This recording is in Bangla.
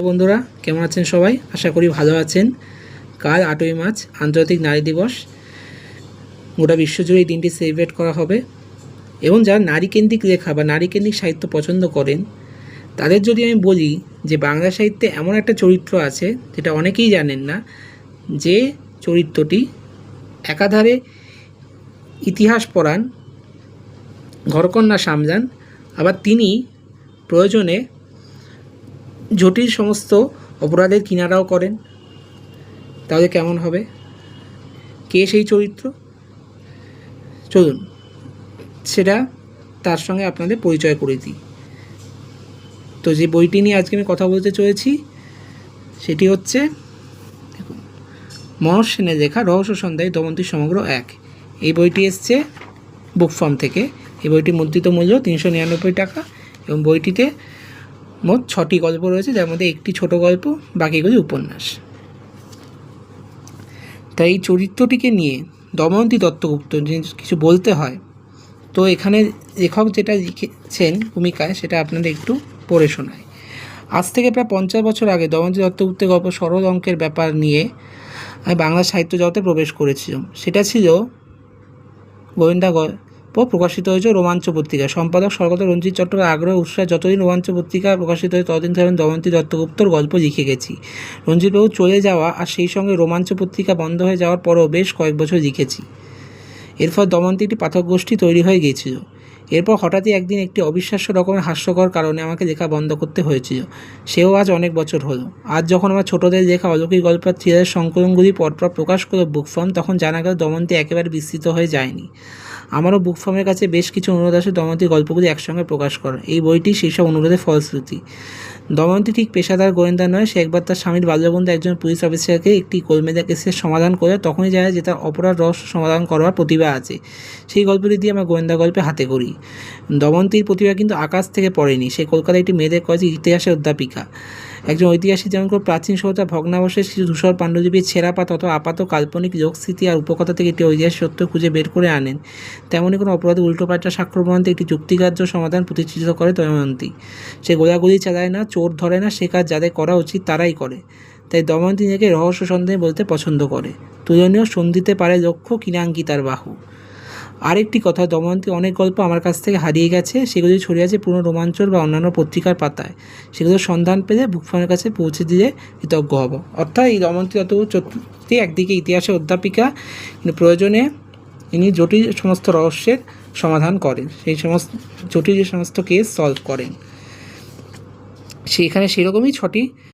বন্ধুরা, কেমন আছেন সবাই? আশা করি ভালো আছেন। কাল 8ই মার্চ আন্তর্জাতিক নারী দিবস। গোটা বিশ্বজুড়ে এই দিনটি সেলিব্রেট করা হবে এবং যারা নারীকেন্দ্রিক লেখা বা নারীকেন্দ্রিক সাহিত্য পছন্দ করেন তাদের যদি আমি বলি যে বাংলা সাহিত্যে এমন একটা চরিত্র আছে যেটা অনেকেই জানেন না, যে চরিত্রটি একাধারে ইতিহাস পড়ান, ঘরকন্যা সামলান, আবার তিনি প্রয়োজনে জটিল সমস্ত অপরাধের কিনারাও করেন। তাহলে কেমন হবে? কে সেই চরিত্র? চলুন সেটা তার সঙ্গে আপনাদের পরিচয় করে দিই। তো যে বইটি নিয়ে আজকে আমি কথা বলতে চলেছি সেটি হচ্ছে, দেখুন, মনোজ সেনের লেখা রহস্য সন্ধ্যায় দমন্তী সমগ্র 1। এই বইটি এসছে বুক ফার্ম থেকে। এই বইটির মুদ্রিত মূল্য 399 টাকা এবং বইটিতে মোট 6টি গল্প রয়েছে, যার মধ্যে একটি ছোট গল্প, বাকিগুলি উপন্যাস। তাই এই চরিত্রটিকে নিয়ে দময়ন্তী দত্তগুপ্ত কিছু বলতে হয়, তো এখানে লেখক যেটা লিখেছেন ভূমিকায় সেটা আপনাদের একটু পড়ে শোনায়। আজ থেকে প্রায় 50 বছর আগে দময়ন্তী দত্তগুপ্তের গল্প সরল অঙ্কের ব্যাপার নিয়ে আমি বাংলা সাহিত্য জগতে প্রবেশ করেছিলাম। সেটা ছিল গোয়েন্দা গল্প, প্রকাশিত হয়েছে রোমাঞ্চ পত্রিকা। সম্পাদক স্বর্গত রঞ্জিত চট্টোপাধ্যায় আগ্রহ উৎসাহ যতদিন রোমাঞ্চ পত্রিকা প্রকাশিত হয়ে ততদিন ধরে দময়ন্তী দত্তগুপ্তর গল্প লিখে গেছি। রঞ্জিতবাবু চলে যাওয়া আর সেই সঙ্গে রোমাঞ্চ পত্রিকা বন্ধ হয়ে যাওয়ার পরও বেশ কয়েক বছর লিখেছি। এরপর দময়ন্তী একটি পাঠক গোষ্ঠী তৈরি হয়ে গিয়েছিল। এরপর হঠাৎই একদিন একটি অবিশ্বাস্য রকমের হাস্যকর কারণে আমাকে লেখা বন্ধ করতে হয়েছিল। সেও আজ অনেক বছর হলো। আজ যখন আমার ছোটদের লেখা অলৌকিক গল্পের থ্রিলারের সংকলনগুলি পরপর প্রকাশ করল বুক ফার্ম, তখন জানা গেল দময়ন্তী একেবারে বিস্তৃত হয়ে যায়নি। আমারও বুক ফার্মের কাছে বেশ কিছু অনুরোধ আসে দময়ন্তীর গল্পগুলি একসঙ্গে প্রকাশ করার। এই বইটি সেই সব অনুরোধের ফলশ্রুতি। দময়ন্তী ঠিক পেশাদার গোয়েন্দা নয়। সে একবার তার স্বামীর বাল্যবন্ধু একজন পুলিশ অফিসারকে একটি গোলমেলে কেসের সমাধান করে তখনই জানে যে তার অপরাধ রহস্য সমাধান করার প্রতিভা আছে। সেই গল্পটি দিয়ে আমরা গোয়েন্দা গল্পে হাতে করি। দময়ন্তীর প্রতিভা কিন্তু আকাশ থেকে পড়েনি। সে কলকাতায় একটি মেয়েদের কলেজে ইতিহাসের অধ্যাপিকা। একজন ঐতিহাসিক যেমন করে প্রাচীন সভ্যতা ভগ্নাবশেষ, কিছু ধূসর পাণ্ডুলিপির ছেঁড়া পাতা অথবা আপাত কাল্পনিক লোকস্মৃতি আর উপকথা থেকে একটি ঐতিহাসিক সত্য খুঁজে বের করে আনেন, তেমনই কোনো অপরাধে উল্টোপাল্টা সাক্ষ্য প্রমাণতে একটি যুক্তিগ্রাহ্য সমাধান প্রতিষ্ঠিত করে দময়ন্তী। সে গোলাগুলি চালায় না, চোর ধরে না, সে কাজ যাদের করা উচিত তারাই করে। তাই দময়ন্তী নিজেকে রহস্য সন্ধানী বলতে পছন্দ করে। তুলনীয় সন্ধিতে পারে লক্ষ্য, কিনাঙ্কিতার বাহু। আরেকটি কথা, দময়ন্তী অনেক গল্প আমার কাছ থেকে হারিয়ে গেছে। সেগুলি ছড়িয়ে আছে পুরনো রোমাঞ্চর বা অন্যান্য পত্রিকার পাতায়। সেগুলোর সন্ধান পেলে বুক ফার্মের কাছে পৌঁছে দিলে কৃতজ্ঞ হব। অর্থাৎ এই দময়ন্তী দত্তগুপ্তী একদিকে ইতিহাসের অধ্যাপিকা, কিন্তু প্রয়োজনে ইনি জটিল সমস্ত রহস্যের সমাধান করেন, সেই সমস্ত জটিল যে সমস্ত কেস সলভ করেন। সেইখানে সেরকমই 6টি